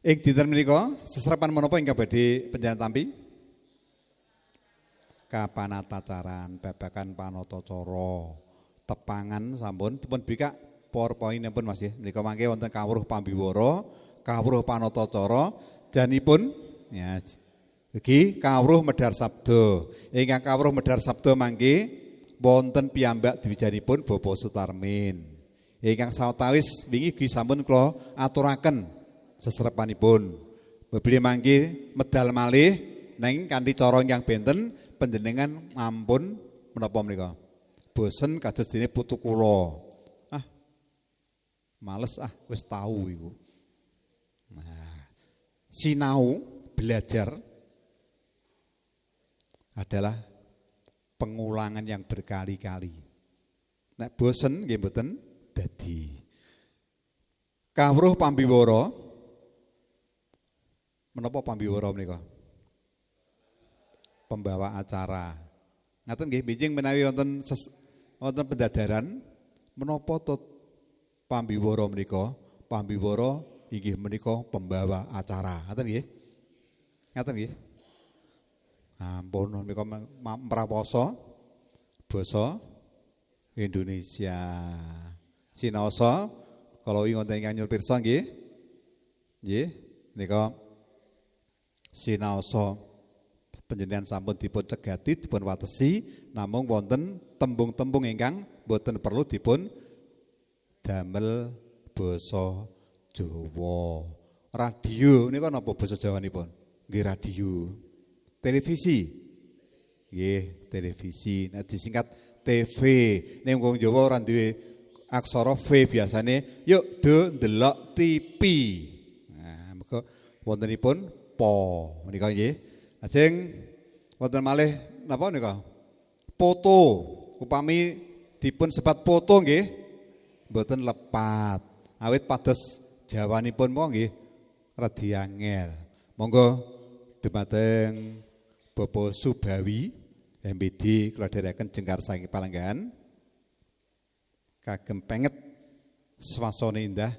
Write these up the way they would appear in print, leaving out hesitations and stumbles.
Ing dinten menika seserapan menapa ingkang badhe panjenengan tampi? Kapanatacaran babagan panatacara. Tepangan sampun dipun bikak PowerPoint-ipun Mas nggih. Menika mangke wonten kawruh pambiwara, kawruh panatacara, janipun ya iki kawruh medhar sabda. Ingkang kawruh medhar sabda mangke wonten piyambak dwijanipun Bapak Sutarmin. Ingkang sawetawis wingi ugi sampun kula aturaken sesrepanipun. Bebli mangke medal malih neng kanthi cara ingkang benten panjenengan ampun menapa menika? Bosen kados dene putu kula. Ah. Males wis tahu iku. Nah, sinau belajar adalah pengulangan yang berkali-kali. Nek bosen nggih mboten dadi. Kawruh pambiwara menapa pambiwara menika? Pembawa acara. Ngaten nggih bijing menawi wonten pendadaran menapa to pambiwara menika? Pambiwara inggih menika pembawa acara. Ngaten nggih? Ngaten nggih? Ampun menika mraposo basa Indonesia. Sinaosa kala wingi wonten ingkang nyuwun pirsa nggih. Nggih, menika sinaosa panjenengan sampun dipun cegati, dipun watesi, namung wonten tembung-tembung ingkang boten perlu dipun damel basa Jawa. Radio niku napa basa Jawanipun? Nggih radio. Televisi. Nggih, televisi. Nah disingkat TV. Ning wong Jawa ora duwe aksara V biasane, yuk do ndelok TV. Nah, mengko wontenipun po menika nggih. Lajeng wonten malih napa nika? Foto. Upami dipun sebat foto nggih mboten lepat. Awit pados jawanipun monggo nggih radi angel. Monggo dumateng Bapak Subawi MPD kula dherekaken jengkar saking palenggan. Kagem penget swasana indah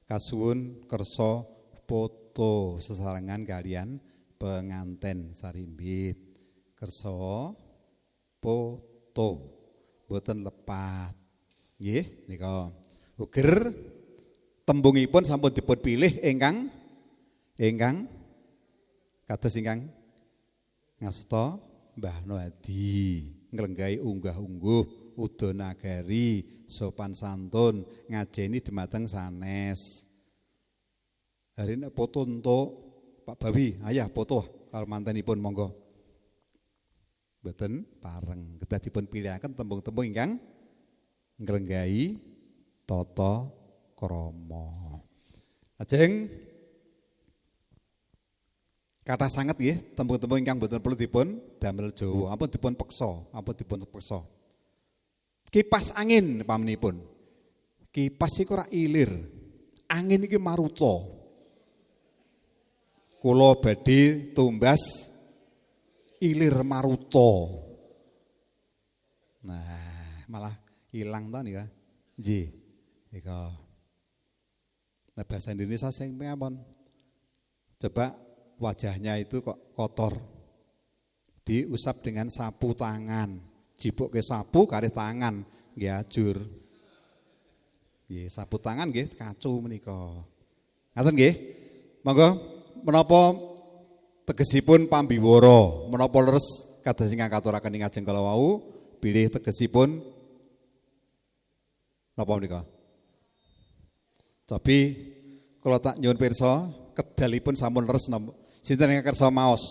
kasuwun kersa foto sesarengan kalian penganten sarimbit kersa foto boten lepat nggih nika uger tembungipun sampun dipun pilih ingkang kados ingkang ngasta Mbah Noadi nglenggahi unggah-ungguh udonagari sopan santun ngajeni dumateng sanes. Hari ini foto untuk Pak Bawi, ayah foto kalau mantanipun monggo. Mboten pareng kedah dipun pilihaken tembung-tembung ingkang nglenggahi tata krama. Lajeng kathah sanget nggih tembung-tembung ingkang mboten perlu dipun damel Jawa, ampun dipun peksa. Kipas angin pamenipun. Kipas iku ora ilir. Angin iki maruta. Kula badhe tumbas ilir maruta. Nah, malah ilang ta nika. Nggih. Nika. Nah, bahasa Indonesia sing pripun? Coba wajahnya itu kok kotor. Diusap dengan sapu tangan. Jipuk ke sapu kali tangan nggih ajur. Nggih, sapu tangan nggih kacu menika. Ngaten nggih? Monggo menapa tegesipun pambiwara, menapa leres kados ingkang katuraken ing ajeng kala wau, bilih tegesipun napa menika? Tapi kula tak nyuwun pirsa, kedalipun sampun leres napa? Sinten ingkang kersa maos?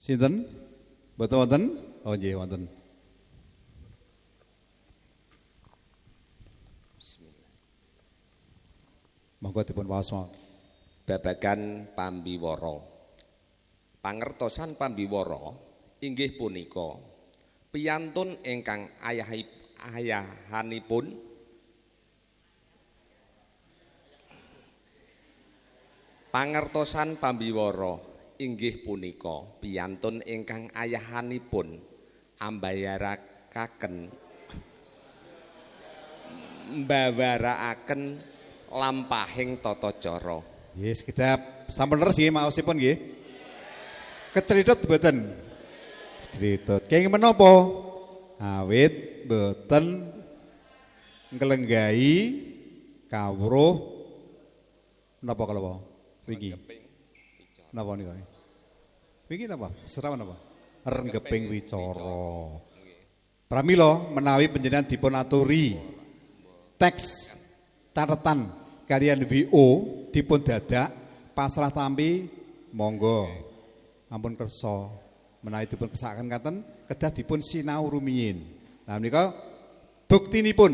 Sinten? Mboten wonten? Oh nggih wonten. Monggo dipun waos mawon. Babagan pambiwara. Pangertosan pambiwara inggih punika piyantun ingkang ayahanipun pangertosan pambiwara inggih punika piyantun ingkang ayahanipun mbawarakaken lampahing tata cara. Nggih, sekedap sampun leres nggih maosipun nggih. Kecritut mboten? Kecritut. Kenging menapa? Awit mboten nglenggahi kawruh napa kalapa? Wingi. Napa nika? Wingi napa? Serawan napa? Renggeping wicara. Pramila menawi panjenengan dipun aturi teks catatan kalian WO dipun dadak pasrah tampi monggo ampun kersa menawi dipun kersakaken katen kedah dipun sinau rumiyin. Nah menika buktinipun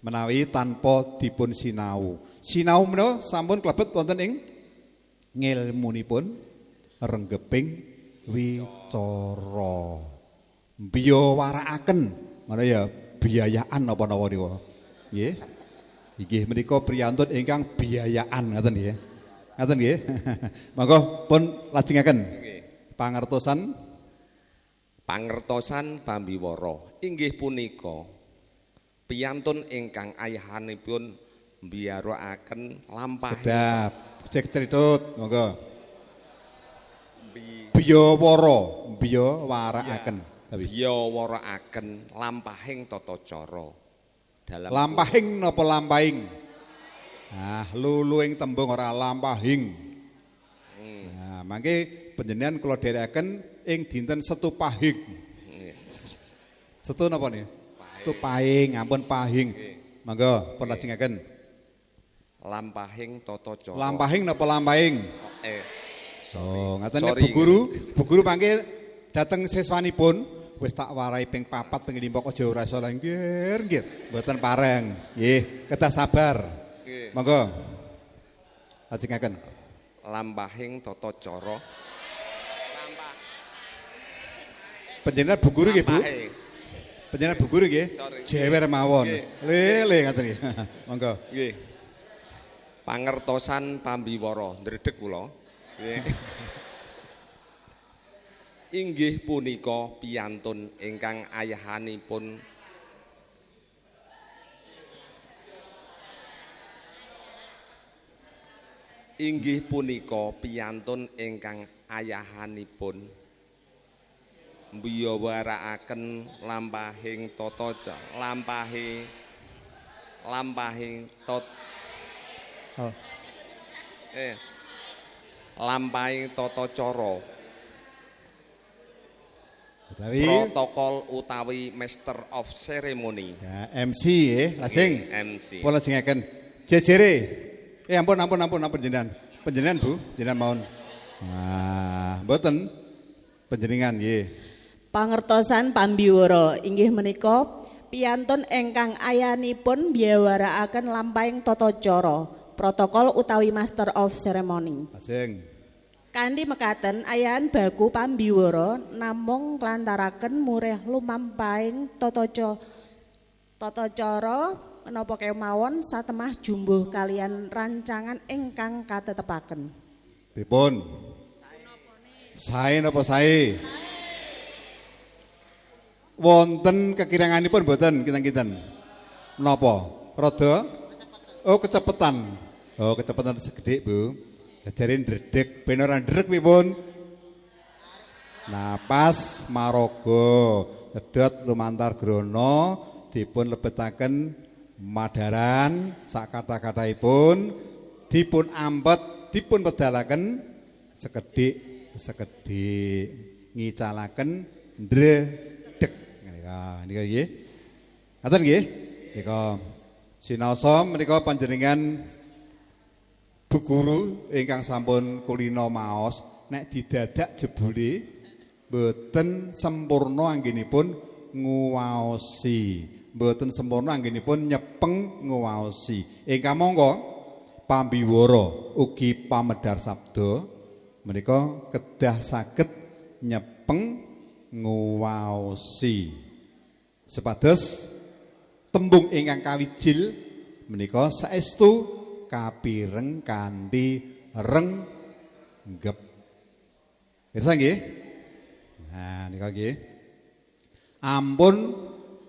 menawi tanpa dipun sinau. Sinau menika sampun klebet wonten ing ngilmunipun renggeping wicara. Biyawarakaken mana ya biayaan napa-napa niku. Nggih. Inggih menika priyantun ingkang biayaan ngoten nggih. Ngoten nggih. Monggo pun lajengaken. Pangertosan pambiwara inggih punika piyantun ingkang ayahanipun mbiyarakaken lampahing. Sedap. Cek critut monggo. Biyawarakaken. Biyawarakaken lampahing tata cara. Dalam lampahing napa lampahing? Ah, luluing tembung ora lampahing. Nah, mangke panjenengan kula dherekaken ing dinten Setu Pahing. Setu napa niku? Setu Pahing, ampun Pahing. Monggo pun lajengaken. Lampahing tata cara. Lampahing napa lampahing? Oh, ngaten nek Bu Guru mangke dateng siswanipun wis tak warai ping 4 ping 5 aja ora iso nggih mboten pareng nggih kedah sabar monggo lajengaken lampahing tata cara panjenengan Bu Guru nggih Bu panjenengan Bu Guru nggih jewer mawon lele ngaten nggih monggo nggih pangertosan pambiwara ndredeg kula nggih inggih punika piyantun ingkang ayahanipun inggih punika piyantun ingkang ayahanipun mbiyawarakaken lampahing tata cara lampahing tata cara protokol utawi Master of Ceremony. Ya, MC nggih, lajeng. MC. Pun lajengaken. Jejere. Ampun jenengan. Panjenengan Bu, jenengan mawon. Nah, mboten panjenengan nggih. Pangertosan pambiwara inggih menika piyantun ingkang ayanipun biyawarakaken lampahing tata cara, protokol utawi Master of Ceremony. Lajeng. Kanthi mekaten ayahan baku pambiwara namung nglantaraken murih lumampahing tata cara menapa kemawon satemah jumbuh kalian rancangan ingkang katetepaken. Pripun? Sae napa sae? Wonten kekiranganipun mboten kinten-kinten. Menapa? Rada? Oh, kecepetan. Oh, kecepetan segede, Bu. Jare ndredeg ben ora ndreg pripun? Napas maraga sedot lumantar grana dipun lebetaken madaran sak kathah-kathahipun dipun ambet dipun pedalaken sekedhik ngicalaken ndredeg nika nggih ngaten nggih nika sinaosa menika panjenengan Bu Guru ingkang sampun kulina maos nek didadak jebule mboten sempurna anggenipun nguwaosi, mboten sempurna anggenipun nyepeng nguwaosi. Ingkang monggo pambiwara ugi pamedhar sabda menika kedah saged nyepeng nguwaosi. Sepados tembung ingkang kawijil menika saestu kapireng kanthi renggep. Pirsa nggih? Nah nika nggih. Ampun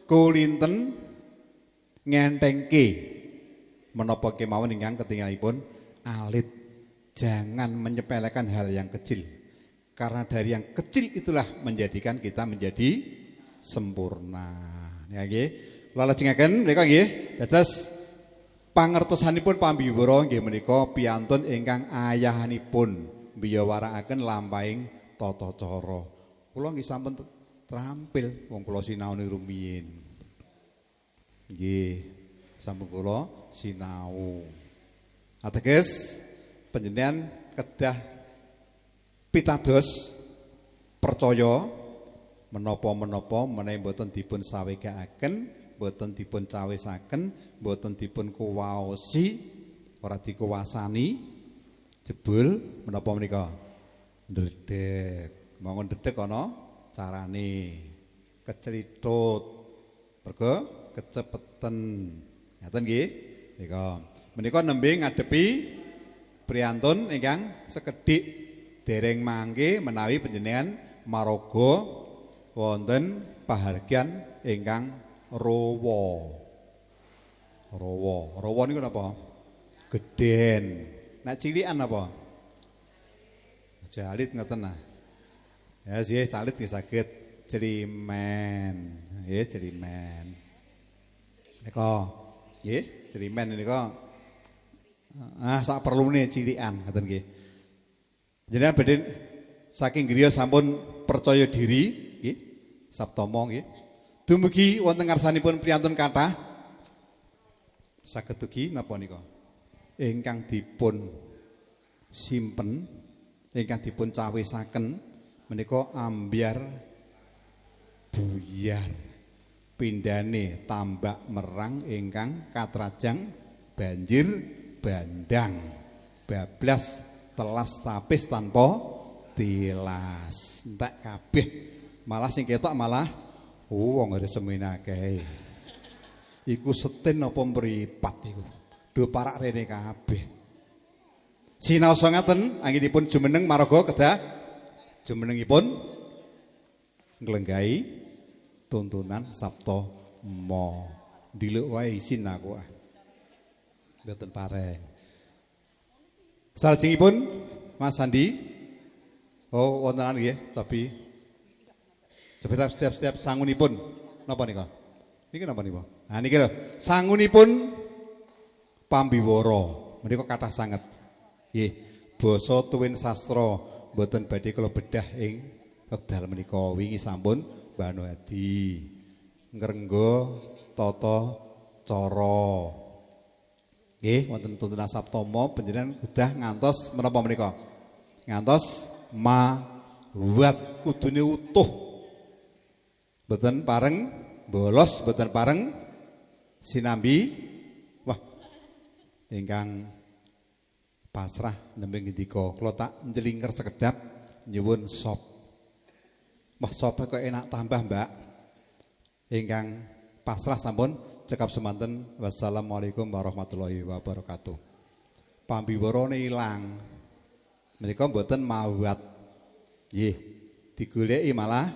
kulinten ngentengke menapa kemawon ingkang ketinggalipun alit. Jangan menyepelekan hal yang kecil. Karena dari yang kecil itulah menjadikan kita menjadi sempurna. Ya nggih. Kula lajengaken menika nggih. Dados pangertosanipun pambiwara nggih menika piantun ingkang ayahanipun mbiyawarakaken lampahing tata cara. Kula nggih sampun terampil wong kula sinau niku rumiyin. Nggih, sampun kula sinau. Ateges panjenengan kedah pitados percaya menapa-menapa menawi mboten dipun sawegakaken, mboten dipun cawisaken, mboten dipun kuwaosi, ora dikuwasani, jebul menapa menika? Ndredeg. Monggo ndredeg ana carane. Keclithut. Mergo kecepeten. Ngaten nggih? Menika nembe ngadepi priyantun ingkang sekedhik dereng mangke menawi panjenengan maraga wonten pahargyan ingkang rawa. Rawa niku napa? Gedhen. Nek cilikan apa? Jalit ngoten nah. Ya nggih calit nggih saged celimen. Nggih celimen. Nika nggih celimen nika sak perlune cilikan ngoten nggih. Jenengan badhe saking griya sampun percaya diri nggih saptama nggih. Dumugi wonten ngarsanipun priyantun kathah saged ugi napa nika ingkang dipun simpen ingkang dipun cawisaken menika ambyar buyar pindhane tambak merang ingkang katrajang banjir bandang bablas telas tapis tanpa tilas entek kabeh malah sing ketok malah wong ada semene akeh iku setin apa mripat iku do parak rene kabeh sinaosa ngaten anggenipun jumeneng maraga kedah jumenengipun nglenggahi tuntunan Sabta Ma ndiluk wae isin aku mboten pareng salajengipun Mas Sandi oh wonten anu nggih tapi setiap sangunipun napa nika niki napa niku nah niki lho sangunipun pambiwara menika kathah sanget nggih basa tuwin sastra mboten badhe kula bedah ing wekdal menika wingi sampun Mbah Hadi ngrengga tata cara nggih wonten tuntunan Saptama panjenengan udah ngantos menapa menika ngantos mawat kudune utuh mboten pareng bolos mboten pareng sinambi wah ingkang pasrah nembe ngendika kula tak njlingker sekedap nyuwun sop wah sop kok enak tambah Mbak ingkang pasrah sampun cekap semanten wassalamualaikum warahmatullahi wabarakatuh pambiwarane ilang menika mboten mawat nggih digoleki malah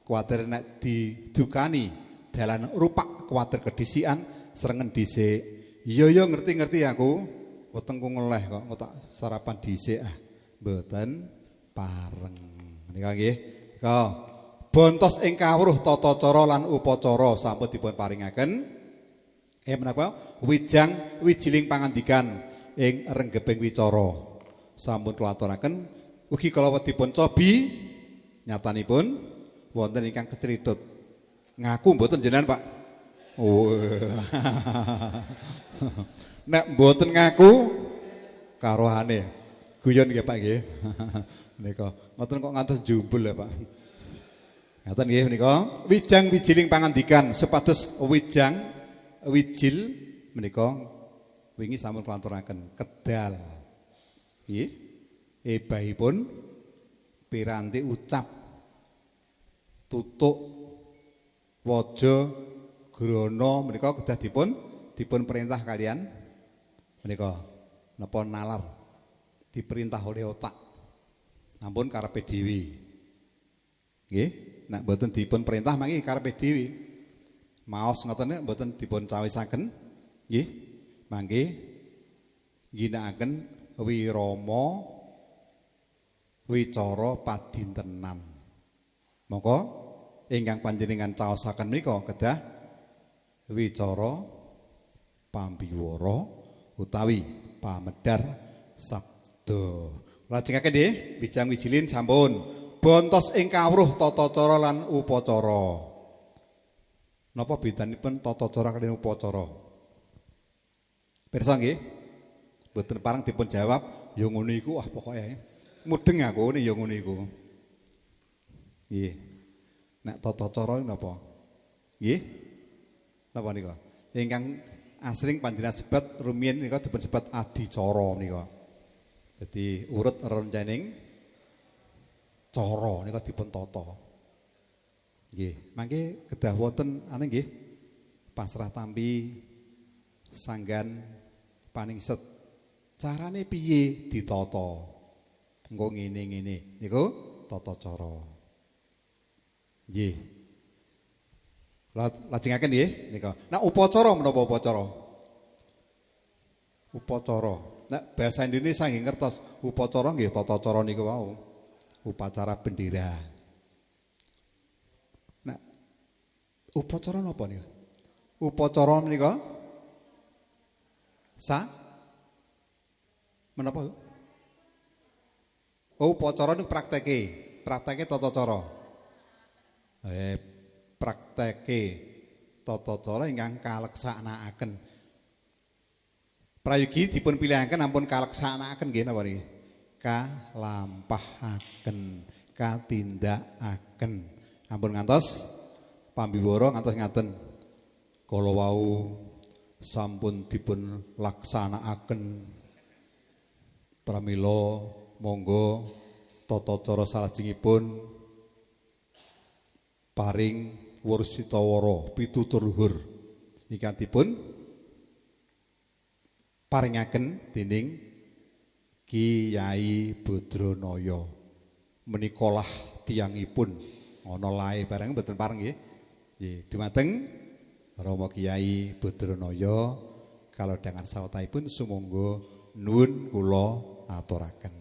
kuwatir nek didukani dalan rupak kuwatir kedisikan srengen dhisik iya ngerti-ngerti aku wetengku ngeleh kok tak sarapan dhisik mboten pareng menika nggih nika bontos ing kawruh tata cara lan upacara sampun dipun paringaken menapa wijang wijiling pangandikan ing renggeping wicara sampun kula aturaken ugi kala dipun cobi nyatanipun wonten ingkang kecritut ngaku mboten jenengan Pak oh nek mboten ngaku karohane guyon nggih Pak nggih menika ngoten kok ngantos jumbul ya Pak ngaten nggih menika wijang wijiling pangandikan supados wijil menika wingi sampun kelanturaken kedal nggih ebahipun piranti ucap tutuk waja grana menika kedah dipun perintah kalian menika napa nalar diperintah oleh otak ampun karepe dhewe nggih nek mboten dipun perintah mangke karepe dhewe maos ngoten nek mboten dipun cawisaken nggih mangke ginakaken wirama wicara padintenan. Monggo ingkang panjenengan caosaken menika kedah wicara pambiwara utawi pamedhar sabda. Lajengaken nggih bijang wijilin sampun bontos ing kawruh tata cara lan upacara. Napa bedanipun tata cara kaliyan upacara? Pirsa nggih? Mboten pareng dipun jawab, ya ngono iku pokoke mudeng aku ya ngono iku. Nggih. Nek tata cara napa? Nggih. Napa nika? Ingkang asring panjenengan sebat rumiyin nika dipun sebat adicara nika. Jadi urut rencaning cara nika dipun tata. Nggih, mangke kedah wonten nggih pasrah tampi sanggan paningset. Carane piye ditata? Engko ngene-ngene. Niku tata cara. Nggih. Lajengaken nggih nika. Nah upacara menapa upacara? Upacara. Nek bahasa Indonesia nggih ngertos upacara nggih tata cara niku wau. Upacara bendera. Nek upacara napa niku? Upacara menika menapa? Oh, upacara niku prakteke tata cara. Prakteke tata cara ingkang kaleksanakaken. Prayogi dipun pilihaken ampun kaleksanakaken nggih napa niki? Kalampahaken, katindakaken. Ampun ngantos pambiwara ngantos ngaten. Kala wau sampun dipun laksanakaken pramila monggo tata cara salajengipun paring wursitawara pitutur luhur ingkang dipun paringaken dening Kyai Badranaya menikalah tiyangipun ana lae bareng mboten pareng nggih. Nggih, dumateng Rama Kyai Badranaya kalodhangan sawetahipun sumangga nuwun kula aturaken.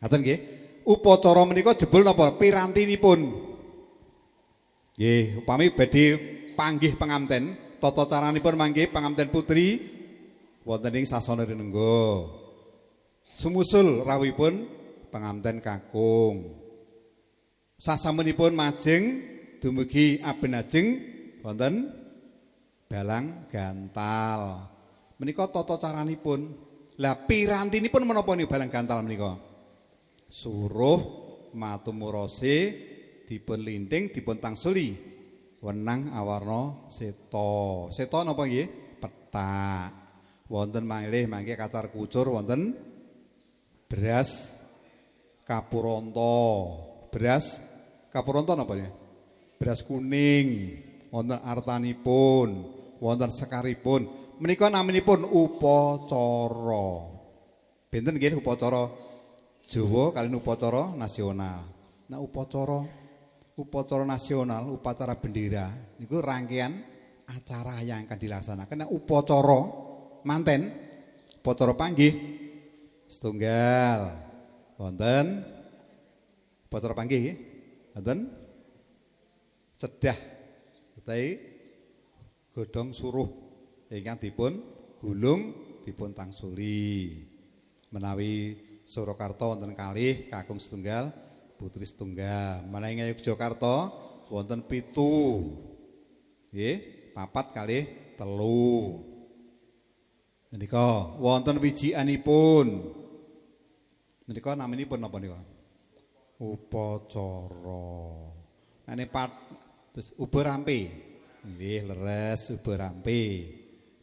Ngaten nggih. Upacara menika jebul napa pirantinipun? Nggih, upami badhe panggih panganten, tata caranipun mangke panganten putri wonten ing sasana rinengga. Sumusul rawuhipun panganten kakung. Sasampunipun majeng dumugi abenajeng wonten balang gantal. Menika tata caranipun. Lah pirantinipun menapa niku balang gantal menika? Suruh matumurose dipun linting dipun tangsuli wenang awarna seta. Seta napa nggih? Pethak. Wonten malih mangke kacar kucur wonten beras kapuranta. Beras kapuranta napa nggih? Beras kuning. Wonten artanipun, wonten sekaripun. Menika naminipun upacara. Benten nggih upacara Jawa kaliyan upacara nasional. Nah upacara nasional, upacara bendera niku rangkaian acara yang akan dilaksanakan. Nah upacara manten, upacara panggih setunggal. Wonten upacara panggih wonten sedah utawi godhong suruh ingkang dipun gulung dipun tangsuli. Menawi Surakarta wonten kalih kakung setunggal putri setunggal. Menawi Yogyakarta wonten 7. Nggih, 4 kalih 3. Menika wonten wijikanipun. Menika naminipun napa nika? Upacara. Nek terus uberampe. Nggih, leres uberampe.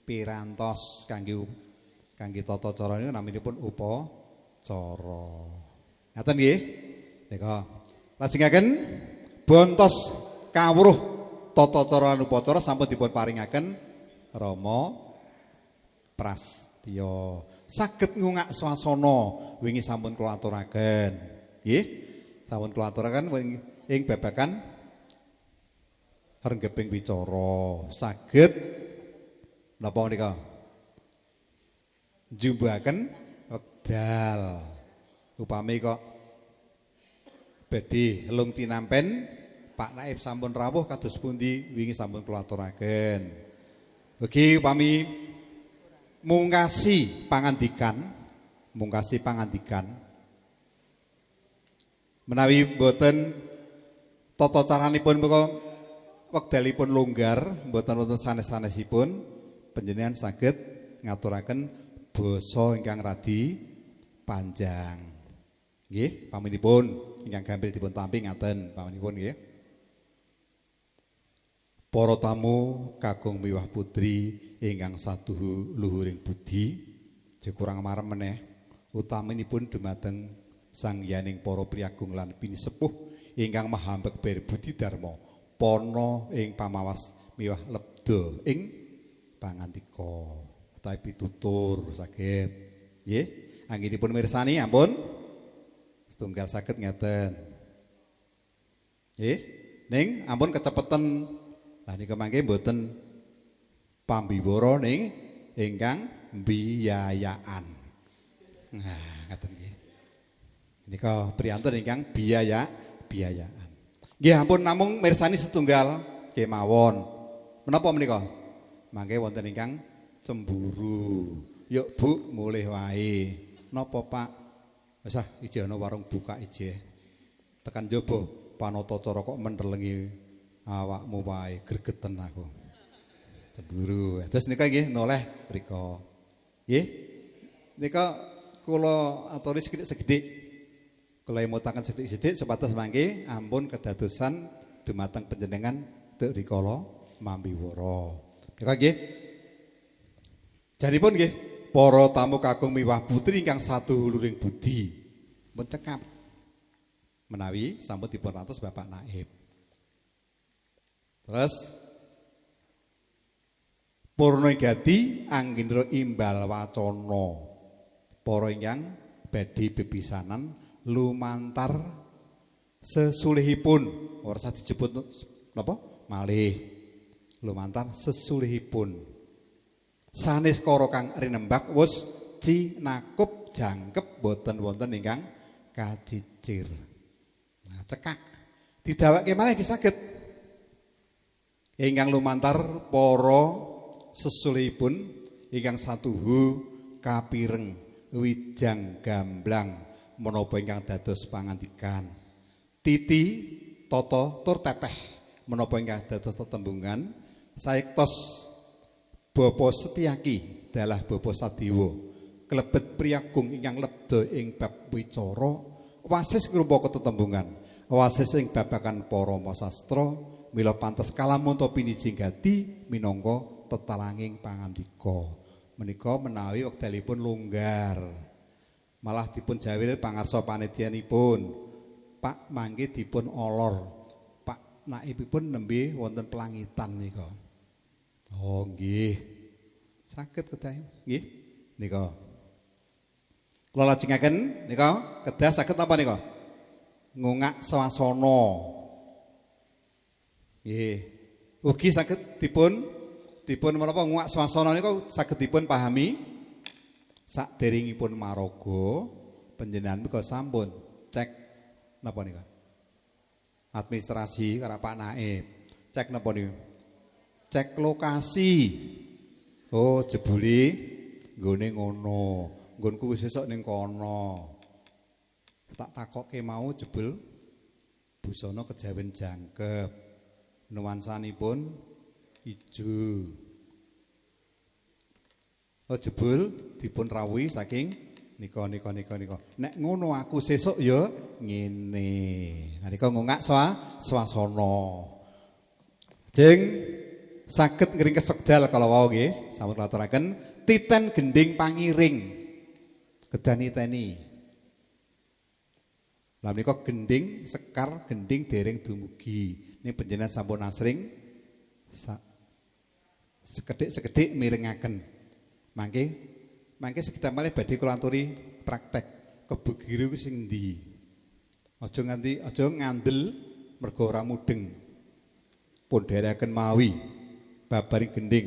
Pirantos kangge tata cara niku naminipun upacara. Ngaten nggih? Nika lajengaken bontos kawruh tata cara lan upacara sampun dipun paringaken Rama Prastya. Saged ngungak swasana wingi sampun kula aturaken. Nggih, sampun kula aturaken ing babagan renggeping wicara. Saged napa nika? Jumbahaken wekdal. Upami kok badhe elung tinampen Pak Naib sampun rawuh kados pundi wingi sampun kula aturaken. Ugi upami mungkasi pangandikan menawi boten tata caranipun menika wekdalipun longgar boten wonten sanes-sanesipun panjenengan saged ngaturaken basa ingkang radi panjang. Nggih, paminipun ingkang gampil dipun tampi ngaten paminipun nggih. Para tamu kakung miwah putri ingkang saduhu luhuring budi, kurang marem meneh utaminipun dumateng Sang Hyaning para priyagung lan pinisepuh ingkang mahambek berbudi dharma, pana ing pamawas miwah lebda ing pangandika utawi pitutur saged. Nggih, anggenipun mirsani ampun setunggal saged ngeten. Nggih, ning ampun kecepeten. Lah nika mangke mboten pambiwara ning ingkang biayaan. Nah, ngaten nggih. Nika priyantun ingkang biayaan. Nggih ampun namung mirsani setunggal kemawon. Menapa menika? Mangke wonten ingkang cemburu. Yuk Bu, mulih wae. Napa Pak? Wis ah ijeh ana warung buka ijeh. Tekan njaba panata cara kok mentelengi awakmu wae gregeten aku. Cemburu. Terus nika nggih noleh mriko. Nggih. Nika kula aturi sekedhik. Kula emutaken sekedhik supados mangke ampun kedadosan dumateng panjenengan tek rikala mambiwara. Nika nggih. Janipun nggih para tamu kakung miwah putri ingkang saduhuluring budi. Pun cekap menawi sampun dipun rantos Bapak Naib. Terus Purna Gati anggenra imbal wacana para ingkang badhe bepisanan lumantar sesulihipun ora usah dijebut napa malih lumantar sesulihipun sanes kara kang rinembak wus cinakup jangkep boten wonten ingkang kacicir. Nah cekak didhawake malih ki saged ingkang lumantar para sesulihipun ingkang satuhu kapireng wijang gamblang menapa ingkang dados pangandikan titi tata tur teteh menapa ingkang dados tetembungan saektos Bapa Setyaki dalah Bapa Sadewa klebet priyagung ingkang lebda ing bab wicara wasis ngrupa tetembungan wasis ing babagan para sastra mila pantes kalamun to pinijing gati minangka tetalanging pangandika. Menika menawi wekdalipun longgar. Malah dipun jawil pangarsa panitianipun. Pak mangke dipun olor. Pak naibipun nembe wonten pelangitan nika. Oh nggih. Saged kedah nggih. Nika. Kula lajengaken nika kedah saged napa nika? Ngungak swasana. Nggih. Ugi saged dipun menapa nguak swasana niku saged dipun pahami saderengipun maraga panjenengan menika sampun cek napa nika? Administrasi karo Pak Naib. Cek napa niku? Cek lokasi. Oh, jebule nggone ngono. Nggonku wis sesuk ning kono. Tak takokke mau jebul busana kejawen jangkep. Nuansanipun ijo. Oh jebul dipun rawuhi saking nika. Nek ngono aku sesuk ya ngene. Nah nika ngungak swasana. Jeng saged ngringkes wekdal kala wau nggih, sampun aturaken titen gending pangiring. Kedaniteni. Lah menika gending sekar gending dereng dumugi. Ini panjenengan sampun asring sekedhik mirengaken. Mangke sekedhik malih badhe kula aturi praktek kebugiru sing ndi. Aja ngandel mergo ora mudeng. Pun dherekaken mawi babaring gending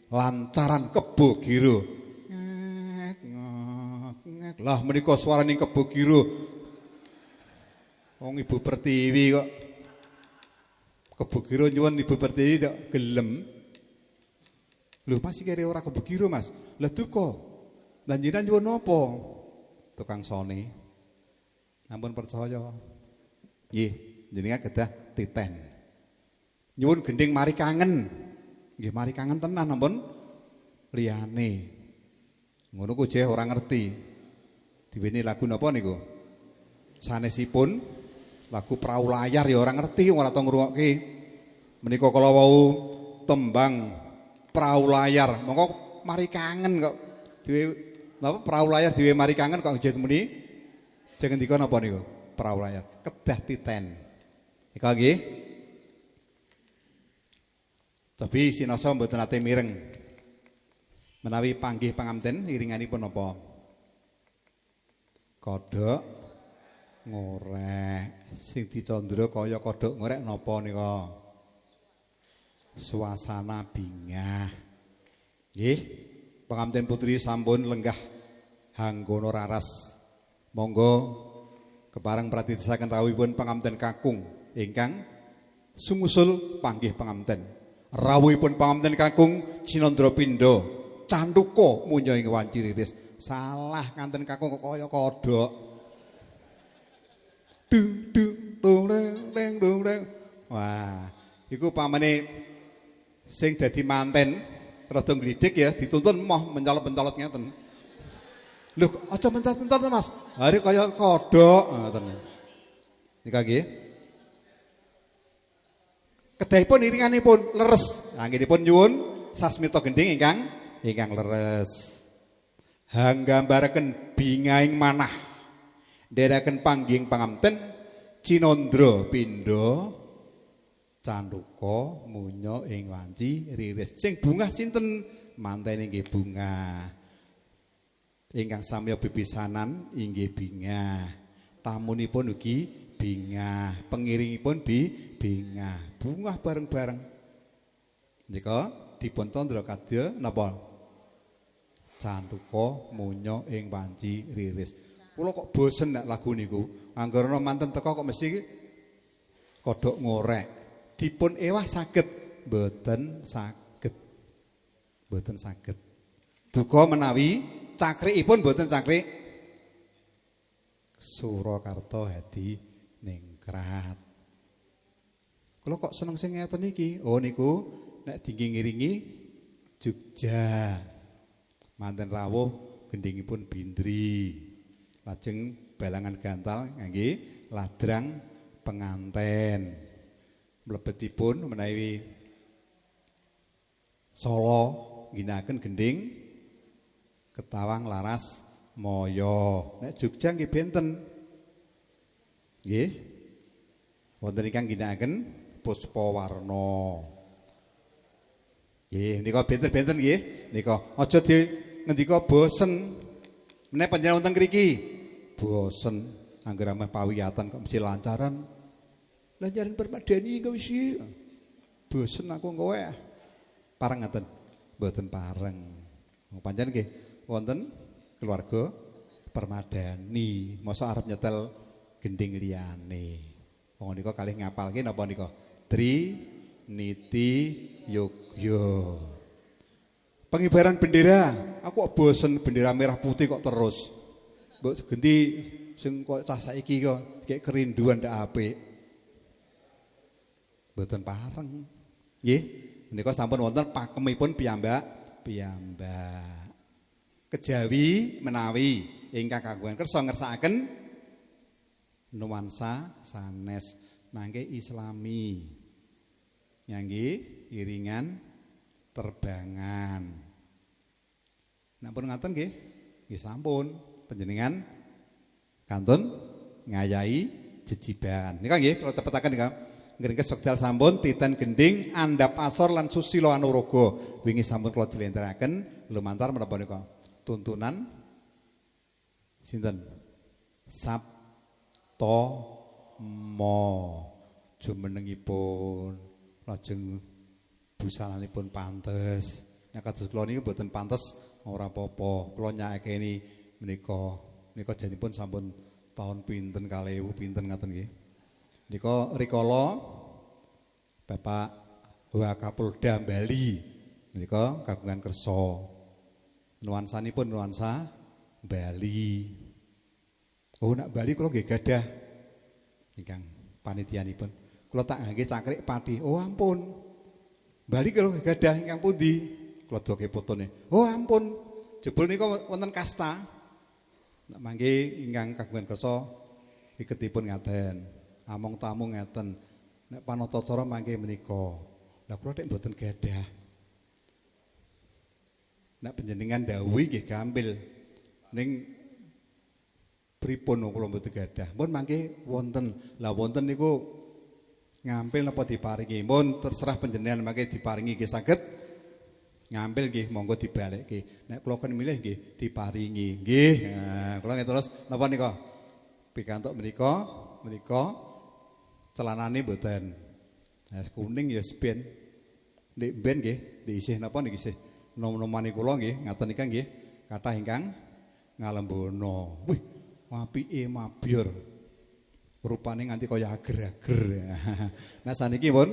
lancaran kebo giro. Lah menika swaraning Kebo Giro. Wong Ibu Pertiwi kok. Kebo Giro nyuwun Ibu Pertiwi kok gelem. Lho Mas iki ora Kebo Giro Mas. Lah duka. Lah jenengan nyuwun napa? Tukang sone. Ampun percaya. Nggih, jenengan kedah titen. Nyuwun gending mari kangen. Nggih mari kangen tenan ampun. Liyane. Ngono ku jeh ora ngerti. Diweni lagu napa niku? Sanesipun lagu Perahu Layar ya ora ngerti ora tau ngrungokke. Menika kala wau tembang Perahu Layar, mongko mari kangen kok. Dhewe napa Perahu Layar dhewe mari kangen kok nggih muni. Jangan ngendika napa niku? Perahu Layar kedah titen. Nika nggih. Tapi sinasa mboten ate mireng. Menawi panggih pangamten iringanipun napa? Kodhok ngorek. Sing dicandra kaya kodhok ngorek napa nika? Suasana bingah. Nggih, pangamten putri sampun lenggah hanggono raras. Monggo kepareng pratitesaken rawuhipun pangamten kakung ingkang sumusul panggih pangamten. Rawuhipun pangamten kakung Cinandra Pindha, Canduka Munya ing wanci riris. Salah kanten kakung kok kaya kodhok. Dung dung dung deng dung deng. Wah, iku pamane sing dadi manten rada ngridik ya dituntun moh mencolot-mencolot ngeten. Lho, aja mencolot-mencolot Mas. Hari kaya kodhok ngoten. Nika nggih. Kedahipun iringanipun leres. Anggenipun nyuwun sasmita gending ingkang leres. Hanggambaraken bingaing manah ndherekaken pangging pangamten Cinandra Pindha Canduka Munya ing wanci riris. Sing bungah sinten? Mantene nggih bungah. Ingkang samya bebisanan inggih bingah. Tamunipun ugi bingah, pengiringipun bingah. Bungah bareng-bareng. Nika dipun tandha kadya napa? Canduka Munya ing wanci riris. Kula kok bosen nek lagu niku. Anggerana manten teka kok mesti kodhok ngorek. Dipun ewah saged, mboten saged. Mboten saged. Duka menawi cakrikipun mboten cakrik Surakarta Hadi Ningrat. Kula kok seneng sing ngeten iki. Oh niku nek dinggi ngiringi Jogja. Manten rawuh gendhingipun Bindri. Lajeng balangan gantal ngangge ladrang penganten. Mlebetipun menawi Solo ginakaken gendhing Ketawang Laras Maya. Nek Jogja nggih benten. Nggih. Wonten ingkang ginakaken Puspawarna. Nggih, nika benten-benten nggih. Nika aja ngendika bosen. Menawi panjenengan wonten mriki bosen angger ameh pawiyatan kok mesti lancaran. Lancaran permadani kok wis bosen aku kowe. Pareng ngaten. Mboten pareng. Pancen nggih wonten keluarga permadani. Masa arep nyetel gending liyane. Wong nika kalih ngapalke napa nika? Niti Yogya. Pengibaran bendera, aku kok bosen bendera merah putih kok terus. Mbok ganti sing kok cah saiki kok kayak kerinduan ndak apik. Mboten pareng. Nggih, menika sampun wonten pakemipun piyambak. Kejawi menawi ingkang kagungan kersa ngersakaken nuansa sanes mangke Islami. Nyangge iringan terbangan. Nek pun ngaten nggih, nggih sampun panjenengan kantun ngayahi jejiban. Nika nggih kula cepetaken nika. Ngringkes wekdal sampun titen gending andhap asor lan susila anuraga. Wingi sampun kula jlentrehake lumantar menapa nika? Tuntunan sinten? Sabta Ma jumenengipun lajeng busananipun pantes. Nek kados kula niku mboten pantes ora apa-apa. Kula nyakeni menika Nika janipun sampun tahun pinten 2000 pinten ngaten nggih. Nika rikala Bapak Wakapolda Bali nika kagungan kersa. Nuansanipun nuansa Bali. Oh nak Bali kula nggih gadah ingkang panitianipun. Kula tak ngangge cangkrik pati. Oh ampun. Bali kula gadah ingkang pundi? Kula doke fotone. Oh ampun. Jebul nika wonten kasta. Nak mangke ingkang kagungan kersa iketipun ngaten. Among tamu ngeten. Nek panatacara mangke menika. Lah kula nek mboten gadah. Nek panjenengan dawuhi nggih gampil. Ning pripun kula mboten gadah. Mun mangke wonten. Lah wonten niku ngampil napa diparingi. Mun terserah panjenengan mangke diparingi nggih saged ngampil nggih monggo dibalekke. Nek kula kan milih nggih diparingi. Nggih. Nah, kula nggih terus napa nika? Pikantuk menika celanane mboten. Nah, kuning ya ben. Nek ben nggih diisih napa niki isih nom-nomane kula nggih ngaten nika nggih kathah ingkang ngalembono. Wih, apike mabyor. Rupane nganti kaya ager-ager. Nah saniki pun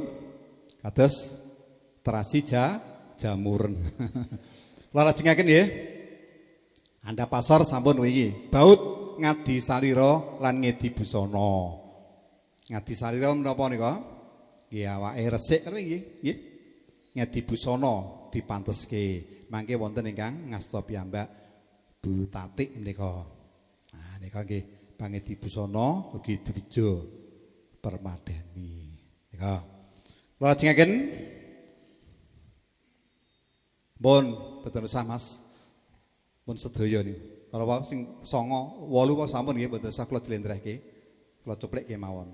kados terasi jamuren. Kula lajengaken nggih. Anda pasar sampun wingi. Baut ngadi salira lan ngedi busana. Ngadi salira menapa nika? Nggih awake resik kan nggih, nggih. Ngedi busana dipanteske. Mangke wonten ingkang ngasta piyambak Bu Tatik menika. Nah nika nggih pangedi busana ugi dwija permadani. Nika. Kula lajengaken. Pun boten usah Mas. Pun sedaya niku. Kalau sing 9 8 sampun nggih boten usah kula dlentrehke. Kula cuplikke mawon.